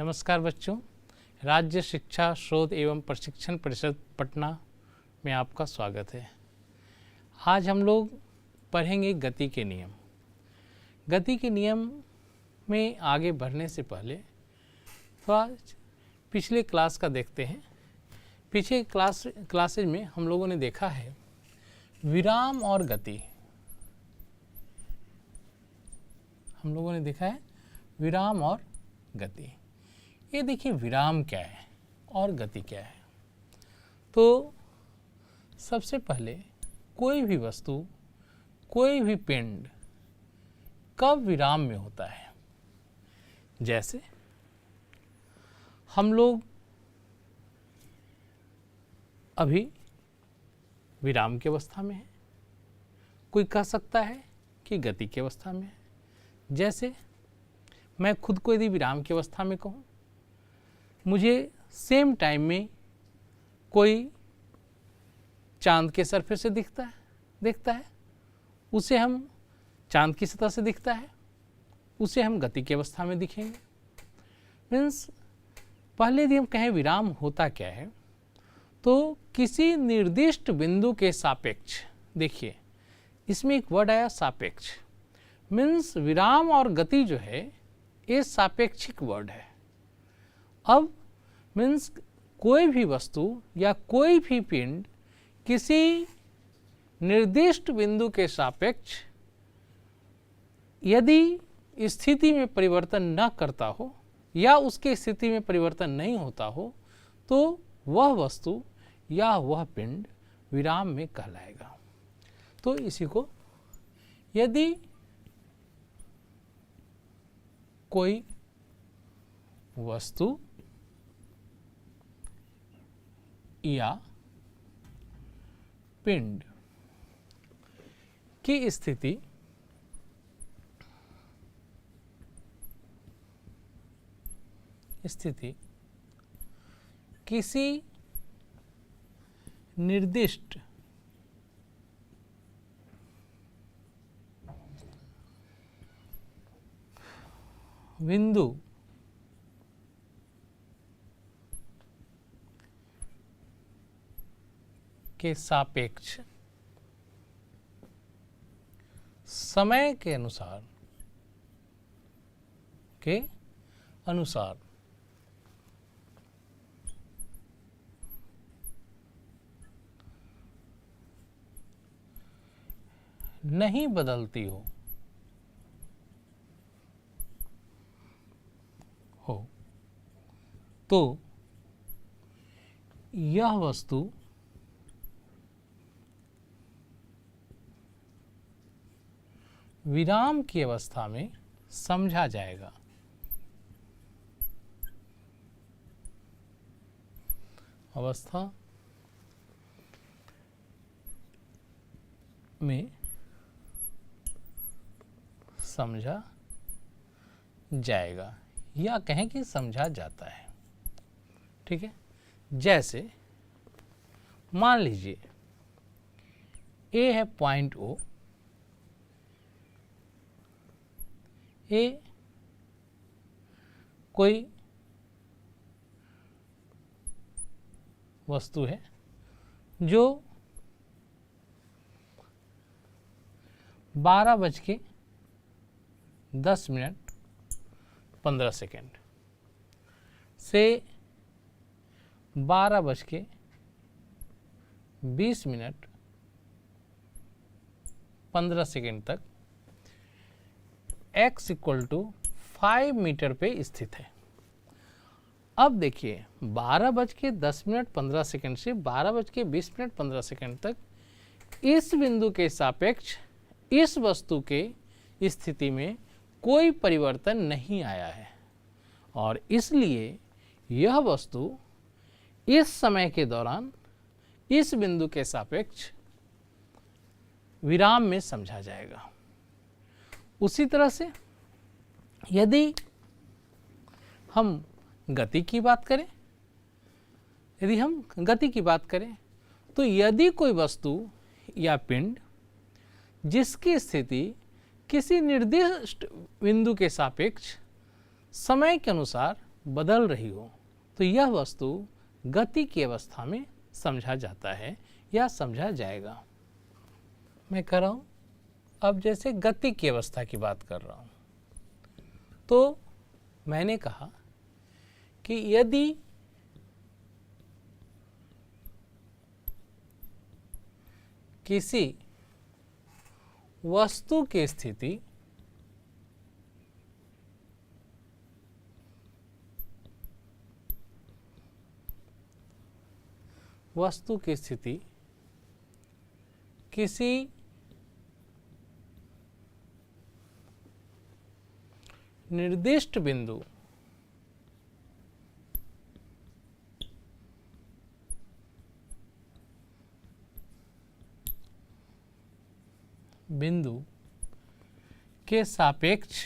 नमस्कार बच्चों, राज्य शिक्षा शोध एवं प्रशिक्षण परिषद पटना में आपका स्वागत है। आज हम लोग पढ़ेंगे गति के नियम। गति के नियम में आगे बढ़ने से पहले थोड़ा पिछले क्लास का देखते हैं। पिछले क्लासेज में हम लोगों ने देखा है विराम और गति। हम लोगों ने देखा है विराम और गति। ये देखिए विराम क्या है और गति क्या है। तो सबसे पहले कोई भी वस्तु, कोई भी पिंड कब विराम में होता है। जैसे हम लोग अभी विराम की अवस्था में है, कोई कह सकता है कि गति की अवस्था में है। जैसे मैं खुद को यदि विराम की अवस्था में कहूँ, मुझे सेम टाइम में कोई चांद के सरफेस से देखता है, उसे हम चांद की सतह से दिखता है, उसे हम गति की अवस्था में दिखेंगे। मीन्स पहले यदि हम कहें विराम होता क्या है, तो किसी निर्दिष्ट बिंदु के सापेक्ष, देखिए इसमें एक वर्ड आया सापेक्ष। मीन्स विराम और गति जो है ये सापेक्षिक वर्ड है। अब मीन्स कोई भी वस्तु या कोई भी पिंड किसी निर्दिष्ट बिंदु के सापेक्ष यदि स्थिति में परिवर्तन न करता हो या उसकी स्थिति में परिवर्तन नहीं होता हो, तो वह वस्तु या वह पिंड विराम में कहलाएगा। तो इसी को यदि कोई वस्तु या पिंड की स्थिति किसी निर्दिष्ट बिंदु के सापेक्ष समय के अनुसार नहीं बदलती हो तो यह वस्तु विराम की अवस्था में समझा जाएगा। अवस्था में समझा जाएगा या कहें कि समझा जाता है। ठीक है। जैसे मान लीजिए ए है पॉइंट O, ए कोई वस्तु है जो 12:10:15 से 12:20:15 तक x = 5 मीटर पे स्थित है। अब देखिए 12:10:15 से 12:20:15 तक इस बिंदु के सापेक्ष इस वस्तु के स्थिति में कोई परिवर्तन नहीं आया है और इसलिए यह वस्तु इस समय के दौरान इस बिंदु के सापेक्ष विराम में समझा जाएगा। उसी तरह से यदि हम गति की बात करें, तो यदि कोई वस्तु या पिंड जिसकी स्थिति किसी निर्दिष्ट बिंदु के सापेक्ष समय के अनुसार बदल रही हो तो यह वस्तु गति की अवस्था में समझा जाता है या समझा जाएगा। मैं कह रहा हूँ अब जैसे गति की अवस्था की बात कर रहा हूँ, तो मैंने कहा कि यदि किसी वस्तु की स्थिति किसी निर्दिष्ट बिंदु के सापेक्ष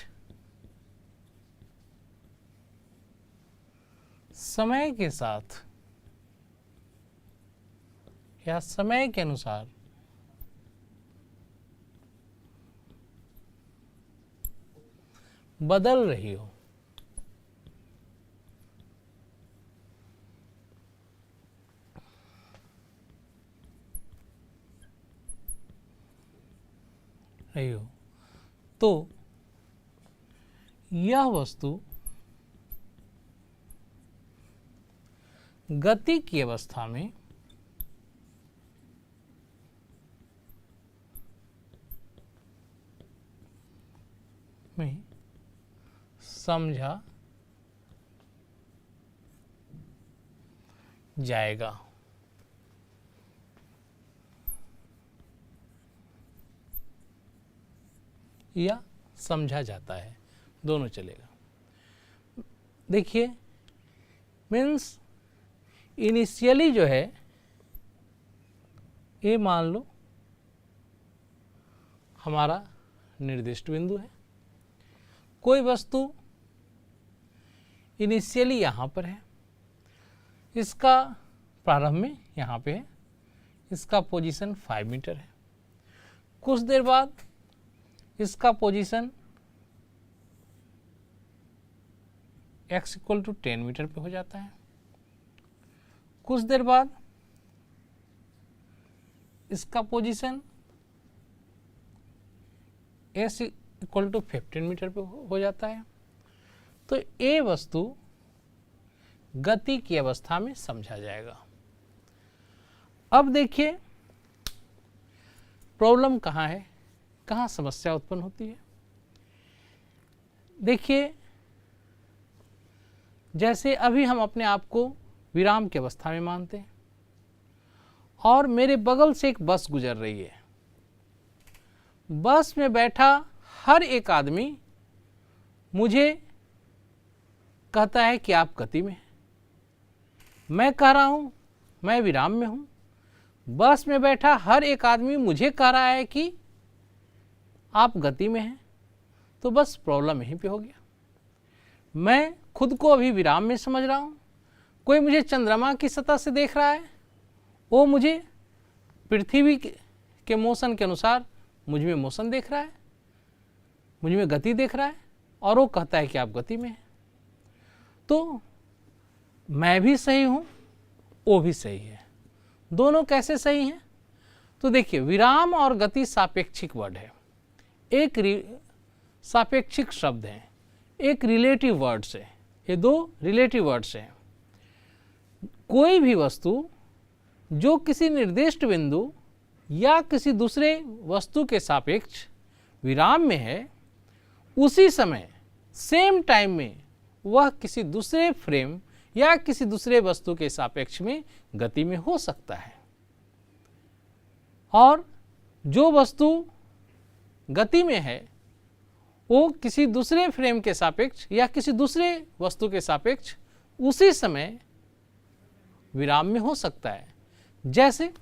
समय के साथ या समय के अनुसार बदल रही हो तो यह वस्तु गति की अवस्था में समझा जाएगा। या समझा जाता है, दोनों चलेगा। देखिए मीन्स इनिशियली जो है ये मान लो हमारा निर्दिष्ट बिंदु है, कोई वस्तु इनिशियली यहाँ पर है, इसका प्रारंभ में यहाँ पे है, इसका पोजीशन 5 मीटर है, कुछ देर बाद इसका पोजीशन x = 10 मीटर पे हो जाता है, कुछ देर बाद इसका पोजीशन s = 15 मीटर पे हो जाता है। तो ये वस्तु गति की अवस्था में समझा जाएगा। अब देखिए प्रॉब्लम कहाँ है, कहाँ समस्या उत्पन्न होती है। देखिए जैसे अभी हम अपने आप को विराम की अवस्था में मानते हैं और मेरे बगल से एक बस गुजर रही है, बस में बैठा हर एक आदमी मुझे कहता है कि आप गति में हैं, मैं कह रहा हूँ मैं विराम में हूँ, बस में बैठा हर एक आदमी मुझे कह रहा है कि आप गति में हैं, तो बस प्रॉब्लम यहीं पे हो गया। मैं खुद को अभी विराम में समझ रहा हूँ, कोई मुझे चंद्रमा की सतह से देख रहा है, वो मुझे पृथ्वी के मोशन के अनुसार मुझ में मोशन देख रहा है, मुझ में गति देख रहा है और वो कहता है कि आप गति में हैं। तो मैं भी सही हूँ, वो भी सही है, दोनों कैसे सही हैं? तो देखिए विराम और गति सापेक्षिक वर्ड है, एक सापेक्षिक शब्द है, एक रिलेटिव वर्ड्स है, ये दो रिलेटिव वर्ड्स हैं। कोई भी वस्तु जो किसी निर्दिष्ट बिंदु या किसी दूसरे वस्तु के सापेक्ष विराम में है, उसी समय सेम टाइम में वह किसी दूसरे फ्रेम या किसी दूसरे वस्तु के सापेक्ष में गति में हो सकता है। और जो वस्तु गति में है वो किसी दूसरे फ्रेम के सापेक्ष या किसी दूसरे वस्तु के सापेक्ष उसी समय विराम में हो सकता है। जैसे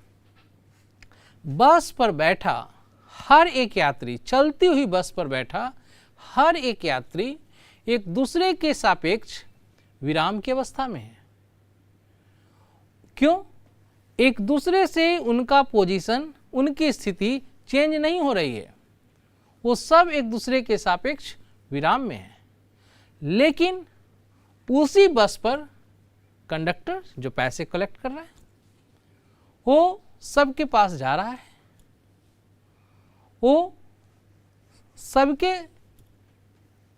बस पर बैठा हर एक यात्री, चलती हुई बस पर बैठा हर एक यात्री एक दूसरे के सापेक्ष विराम की अवस्था में है। क्यों? एक दूसरे से उनका पोजीशन, उनकी स्थिति चेंज नहीं हो रही है, वो सब एक दूसरे के सापेक्ष विराम में है। लेकिन उसी बस पर कंडक्टर जो पैसे कलेक्ट कर रहा है वो सबके पास जा रहा है, वो सबके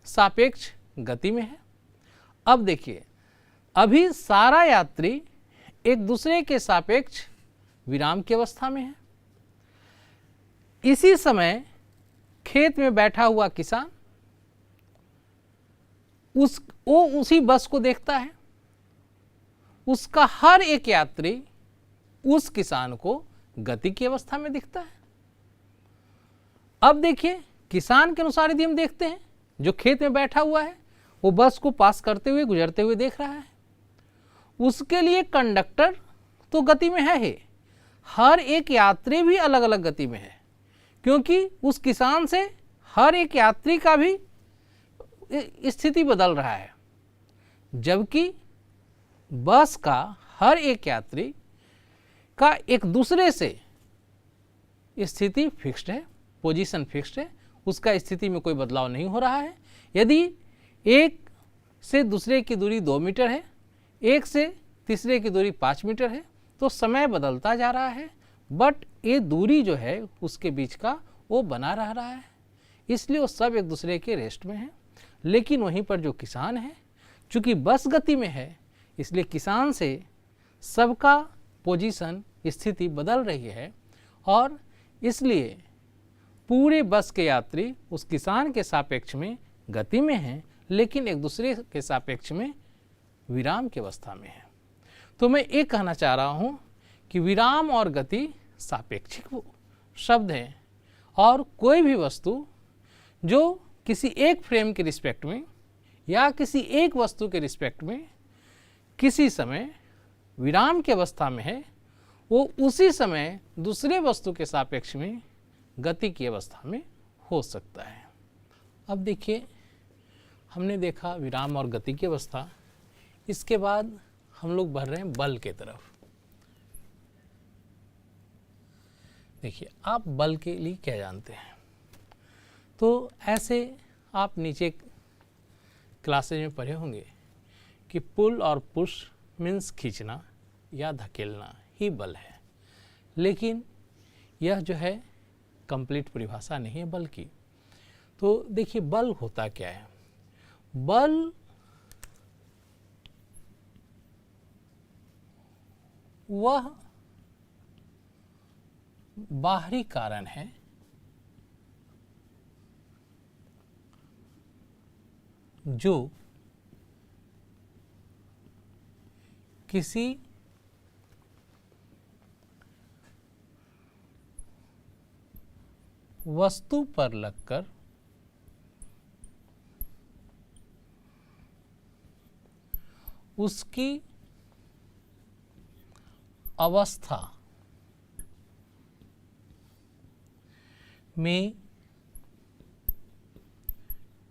सापेक्ष गति में है। अब देखिए, अभी सारा यात्री एक दूसरे के सापेक्ष विराम की अवस्था में है। इसी समय खेत में बैठा हुआ किसान वो उसी बस को देखता है। उसका हर एक यात्री उस किसान को गति की अवस्था में दिखता है। अब देखिए, किसान के अनुसार यदि हम देखते हैं, जो खेत में बैठा हुआ है वो बस को पास करते हुए गुजरते हुए देख रहा है। उसके लिए कंडक्टर तो गति में है ही, हर एक यात्री भी अलग अलग गति में है, क्योंकि उस किसान से हर एक यात्री का भी स्थिति बदल रहा है। जबकि बस का हर एक यात्री का एक दूसरे से स्थिति फिक्स्ड है, पोजीशन फिक्स्ड है, उसका स्थिति में कोई बदलाव नहीं हो रहा है। यदि एक से दूसरे की दूरी 2 मीटर है, एक से तीसरे की दूरी 5 मीटर है, तो समय बदलता जा रहा है, बट ये दूरी जो है उसके बीच का वो बना रह रहा है। इसलिए वो सब एक दूसरे के रेस्ट में है। लेकिन वहीं पर जो किसान है, चूँकि बस गति में है, इसलिए किसान से सबका पोजीशन स्थिति बदल रही है, और इसलिए पूरे बस के यात्री उस किसान के सापेक्ष में गति में हैं, लेकिन एक दूसरे के सापेक्ष में विराम की अवस्था में है। तो मैं ये कहना चाह रहा हूँ कि विराम और गति सापेक्षिक शब्द हैं, और कोई भी वस्तु जो किसी एक फ्रेम के रिस्पेक्ट में या किसी एक वस्तु के रिस्पेक्ट में किसी समय विराम की अवस्था में है, वो उसी समय दूसरे वस्तु के सापेक्ष में गति की अवस्था में हो सकता है। अब देखिए, हमने देखा विराम और गति की अवस्था। इसके बाद हम लोग बढ़ रहे हैं बल के तरफ। देखिए, आप बल के लिए क्या जानते हैं? तो ऐसे आप नीचे क्लासेज में पढ़े होंगे कि पुल और पुश मीन्स खींचना या धकेलना ही बल है, लेकिन यह जो है कंप्लीट परिभाषा नहीं है बल की। तो देखिए, बल होता क्या है? बल वह बाहरी कारण है जो किसी वस्तु पर लगकर उसकी अवस्था में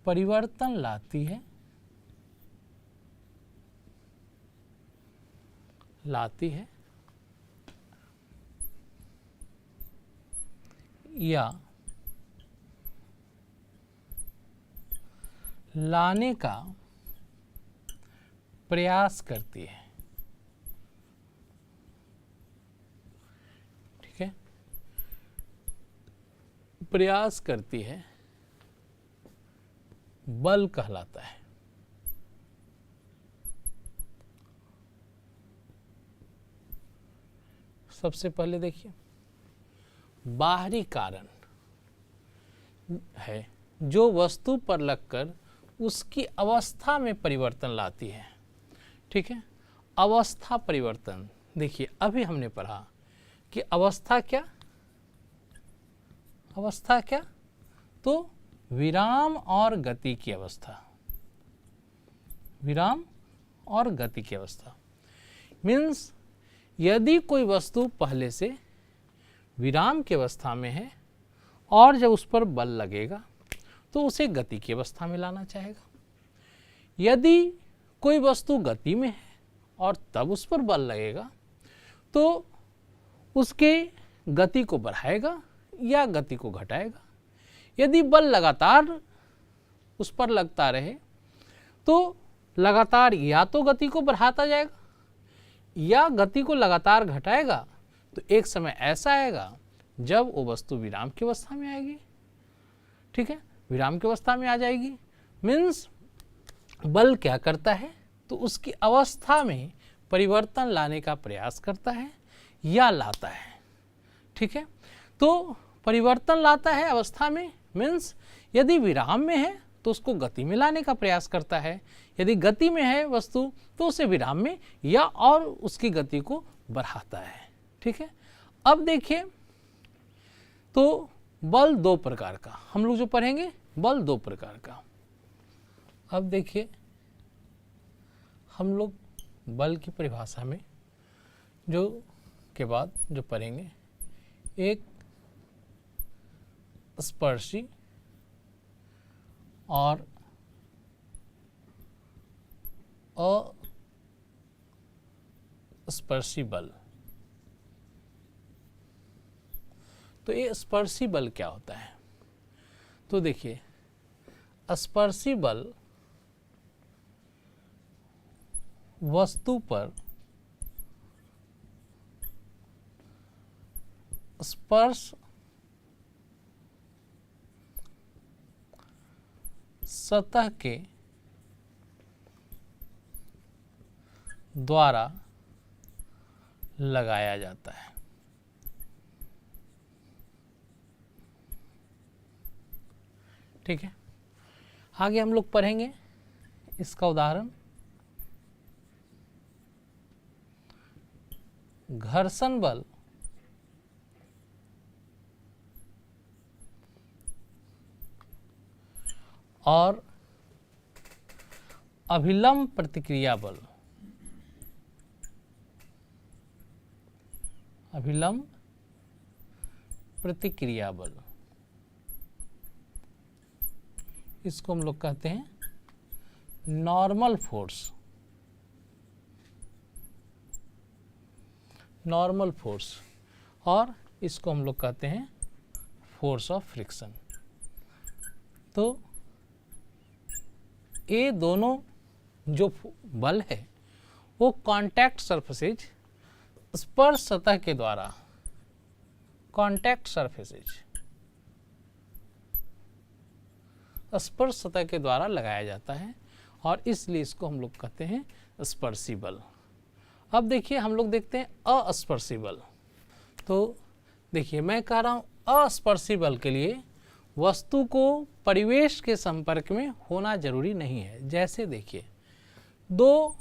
परिवर्तन लाती है या लाने का प्रयास करती है। ठीक है, प्रयास करती है, बल कहलाता है। सबसे पहले देखिए, बाहरी कारण है जो वस्तु पर लगकर उसकी अवस्था में परिवर्तन लाती है। ठीक है, अवस्था परिवर्तन। देखिए, अभी हमने पढ़ा कि अवस्था क्या, तो विराम और गति की अवस्था। विराम और गति की अवस्था मीन्स यदि कोई वस्तु पहले से विराम की अवस्था में है और जब उस पर बल लगेगा तो उसे गति की अवस्था में लाना चाहेगा। यदि कोई वस्तु गति में है और तब उस पर बल लगेगा तो उसके गति को बढ़ाएगा या गति को घटाएगा। यदि बल लगातार उस पर लगता रहे तो लगातार या तो गति को बढ़ाता जाएगा या गति को लगातार घटाएगा, तो एक समय ऐसा आएगा जब वो वस्तु विराम की अवस्था में आएगी। ठीक है, विराम की अवस्था में आ जाएगी। मीन्स बल क्या करता है, तो उसकी अवस्था में परिवर्तन लाने का प्रयास करता है या लाता है। ठीक है, तो परिवर्तन लाता है अवस्था में, मीन्स यदि विराम में है तो उसको गति में लाने का प्रयास करता है, यदि गति में है वस्तु तो उसे विराम में या और उसकी गति को बढ़ाता है। ठीक है, अब देखिए, तो बल दो प्रकार का हम लोग जो पढ़ेंगे, बल दो प्रकार का। अब देखिए, हम लोग बल की परिभाषा में जो के बाद जो पढ़ेंगे, एक स्पर्शी और अस्पर्शी बल। तो ये स्पर्शी बल क्या होता है, तो देखिए, स्पर्शी बल वस्तु पर स्पर्श सतह के द्वारा लगाया जाता है। ठीक है, आगे हम लोग पढ़ेंगे इसका उदाहरण, घर्षण बल और अभिलंब प्रतिक्रिया बल। अभिलंब प्रतिक्रिया बल, इसको हम लोग कहते हैं नॉर्मल फोर्स। नॉर्मल फोर्स, और इसको हम लोग कहते हैं फोर्स ऑफ फ्रिक्शन। तो ये दोनों जो बल है वो कांटेक्ट सरफेसेज, स्पर्श सतह के द्वारा, कांटेक्ट सरफेसेज स्पर्श सतह के द्वारा लगाया जाता है, और इसलिए इसको हम लोग कहते हैं स्पर्शी बल। अब देखिए, हम लोग देखते हैं अस्पर्शी बल। तो देखिए, मैं कह रहा हूँ अस्पर्शी बल के लिए वस्तु को परिवेश के संपर्क में होना जरूरी नहीं है। जैसे देखिए, दो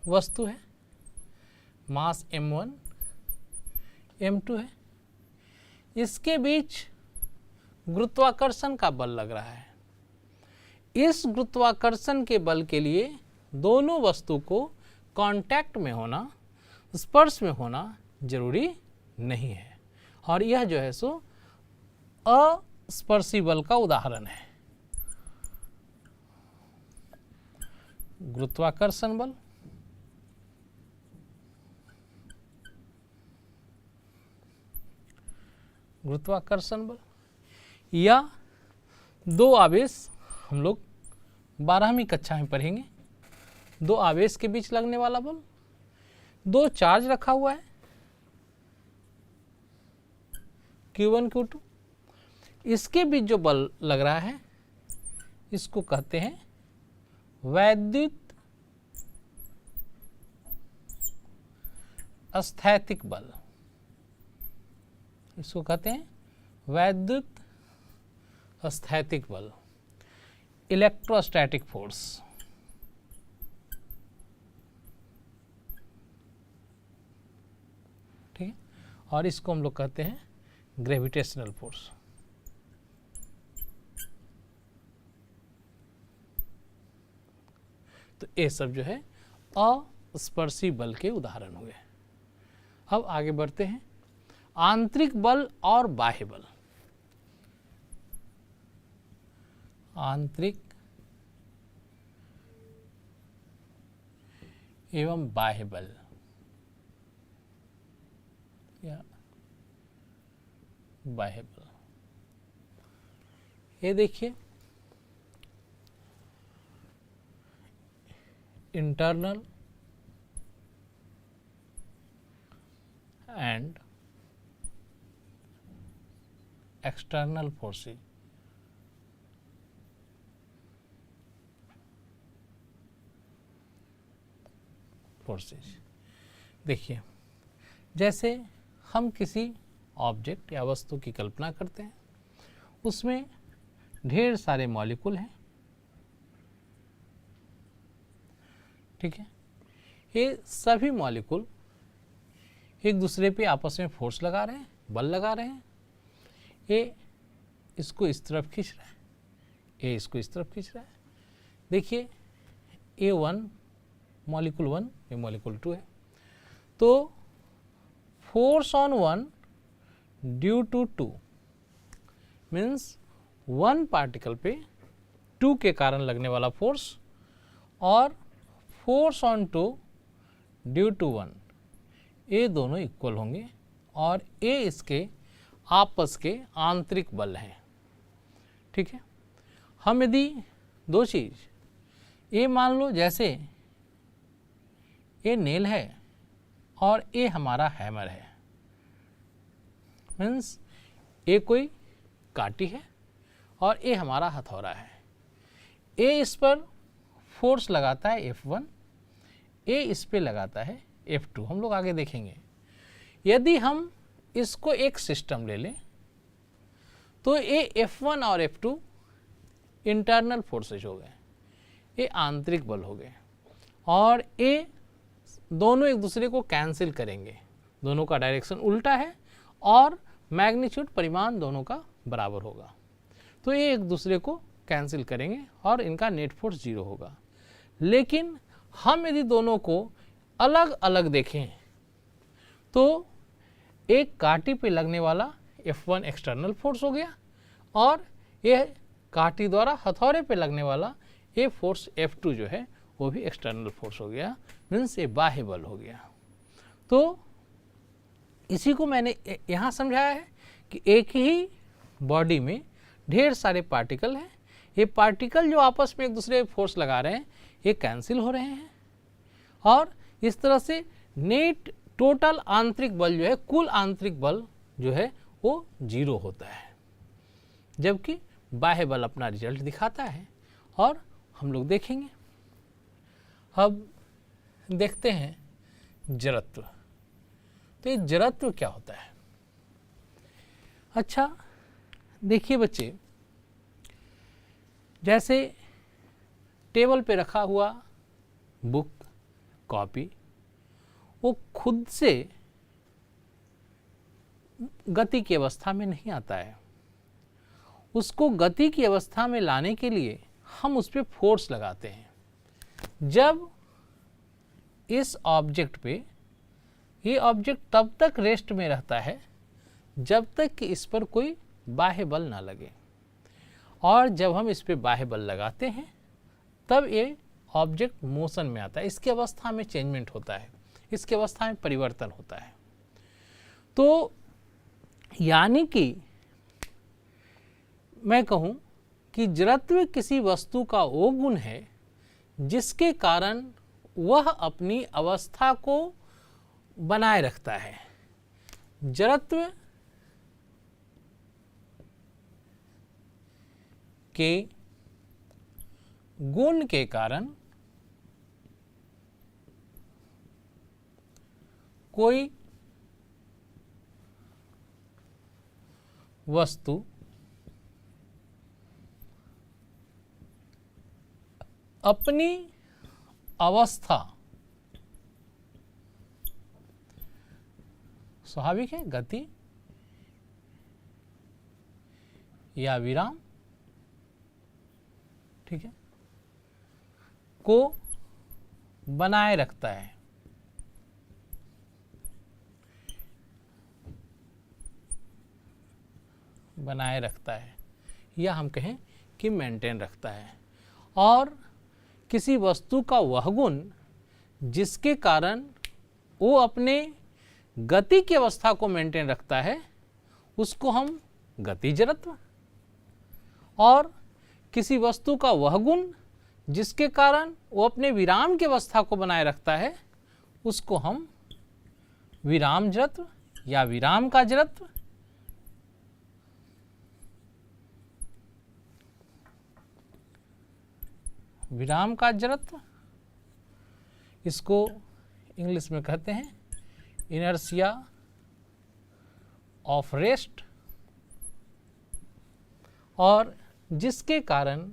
वस्तु है, मास m1 m2 है, इसके बीच गुरुत्वाकर्षण का बल लग रहा है। इस गुरुत्वाकर्षण के बल के लिए दोनों वस्तु को कांटेक्ट में होना, स्पर्श में होना जरूरी नहीं है, और यह जो है सो अस्पर्शी बल का उदाहरण है। गुरुत्वाकर्षण बल, गुरुत्वाकर्षण बल, या दो आवेश, हम लोग 12वीं कक्षा में पढ़ेंगे, दो आवेश के बीच लगने वाला बल। दो चार्ज रखा हुआ है Q1 Q2, इसके बीच जो बल लग रहा है इसको कहते हैं वैद्युत स्थैतिक बल। इसको कहते हैं वैद्युत स्थैतिक बल, इलेक्ट्रोस्टैटिक फोर्स। ठीक है, और इसको हम लोग कहते हैं ग्रेविटेशनल फोर्स। तो ये सब जो है अस्पर्शी बल के उदाहरण हुए। अब आगे बढ़ते हैं, आंतरिक बल और बाह्य बल। आंतरिक एवं बाह्य बल या बाह्य बल। ये देखिए, internal and external forces. देखिए, जैसे हम किसी ऑब्जेक्ट या वस्तु की कल्पना करते हैं, उसमें ढेर सारे मॉलिक्यूल हैं, ठीक है। ये सभी मॉलिक्यूल एक दूसरे पे आपस में फोर्स लगा रहे हैं, बल लगा रहे हैं। ये इसको इस तरफ खींच रहा है, ये इसको इस तरफ खींच रहा है। देखिए, A1 मॉलिक्यूल 1, ये मॉलिक्यूल 2 है। तो force on 1 due to 2 means 1 particle पे 2 के कारण लगने वाला फोर्स, और फोर्स ऑन 2 ड्यू टू 1, ये दोनों इक्वल होंगे, और ये इसके आपस के आंतरिक बल हैं, ठीक है। हम यदि दो चीज़, ये मान लो जैसे ये नेल है और ये हमारा हैमर है, मीन्स ये कोई काटी है और ये हमारा हथौड़ा है। ये इस पर फोर्स लगाता है F1, ये इस पे लगाता है F2। हम लोग आगे देखेंगे। यदि हम इसको एक सिस्टम ले लें तो ये F1 और F2 इंटरनल फोर्सेज हो गए, ये आंतरिक बल हो गए, और ये दोनों एक दूसरे को कैंसिल करेंगे। दोनों का डायरेक्शन उल्टा है और मैग्नीट्यूड, परिमाण दोनों का बराबर होगा, तो ये एक दूसरे को कैंसिल करेंगे और इनका नेट फोर्स 0 होगा। लेकिन हम यदि दोनों को अलग अलग देखें तो एक काटी पे लगने वाला F1 एक्सटर्नल फोर्स हो गया, और यह काटी द्वारा हथौड़े पे लगने वाला ये फोर्स F2 जो है वो भी एक्सटर्नल फोर्स हो गया, मीन्स ये बाह्य बल हो गया। तो इसी को मैंने यहाँ समझाया है कि एक ही बॉडी में ढेर सारे पार्टिकल हैं। ये पार्टिकल जो आपस में एक दूसरे फोर्स लगा रहे हैं, ये कैंसिल हो रहे हैं, और इस तरह से नेट टोटल आंतरिक बल जो है, कुल आंतरिक बल जो है वो 0 होता है, जबकि बाह्य बल अपना रिजल्ट दिखाता है, और हम लोग देखेंगे। अब देखते हैं जड़त्व। तो ये जड़त्व क्या होता है? अच्छा, देखिए बच्चे, जैसे टेबल पे रखा हुआ बुक, कॉपी, वो खुद से गति की अवस्था में नहीं आता है। उसको गति की अवस्था में लाने के लिए हम उस पर फोर्स लगाते हैं। जब इस ऑब्जेक्ट पे, ये ऑब्जेक्ट तब तक रेस्ट में रहता है जब तक कि इस पर कोई बाह्य बल ना लगे, और जब हम इस पे बाह्य बल लगाते हैं तब ये ऑब्जेक्ट मोशन में आता है। इसकी अवस्था में चेंजमेंट होता है, इसकी अवस्था में परिवर्तन होता है। तो यानी कि मैं कहूँ कि जड़त्व किसी वस्तु का वो गुण है जिसके कारण वह अपनी अवस्था को बनाए रखता है। जड़त्व के गुण के कारण कोई वस्तु अपनी अवस्था, स्वाभाविक है, गति या विराम, ठीक है, को बनाए रखता है। बनाए रखता है, या हम कहें कि मेंटेन रखता है। और किसी वस्तु का वह गुण जिसके कारण वो अपने गति की अवस्था को मेंटेन रखता है, उसको हम गति जड़त्व, और किसी वस्तु का वह गुण जिसके कारण वो अपने विराम की अवस्था को बनाए रखता है, उसको हम विराम जड़त्व या विराम का जड़त्व, विराम का जड़त्व, इसको इंग्लिश में कहते हैं इनर्शिया ऑफ रेस्ट, और जिसके कारण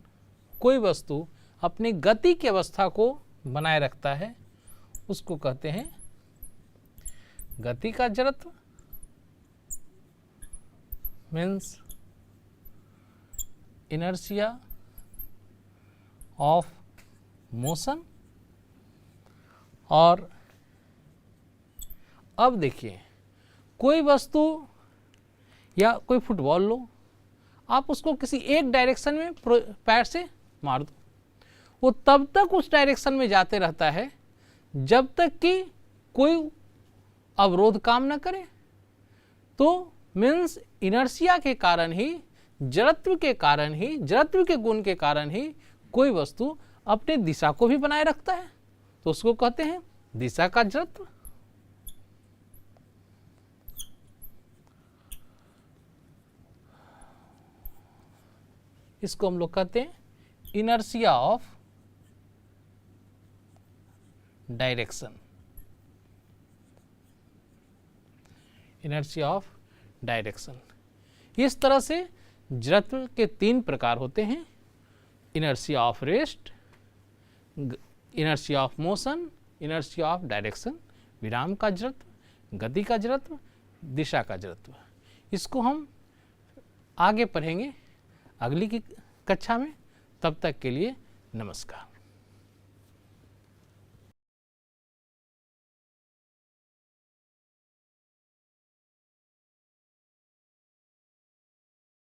कोई वस्तु अपनी गति की अवस्था को बनाए रखता है, उसको कहते हैं गति का जड़त्व, मीन्स इनर्शिया ऑफ मोशन। और अब देखिए, कोई वस्तु या कोई फुटबॉल लो, आप उसको किसी एक डायरेक्शन में पैर से मार दो, वो तब तक उस डायरेक्शन में जाते रहता है जब तक कि कोई अवरोध काम न करे। तो मीन्स इनर्शिया के कारण ही, जड़त्व के कारण ही, जड़त्व के गुण के कारण ही कोई वस्तु अपने दिशा को भी बनाए रखता है, तो उसको कहते हैं दिशा का जड़त्व। इसको हम लोग कहते हैं inertia of direction, inertia of direction. इस तरह से जड़त्व के 3 प्रकार होते हैं, inertia of rest, inertia of motion, inertia of direction, विराम का जड़त्व, गति का जड़त्व, दिशा का जड़त्व। इसको हम आगे पढ़ेंगे अगली की कक्षा में। तब तक के लिए नमस्कार।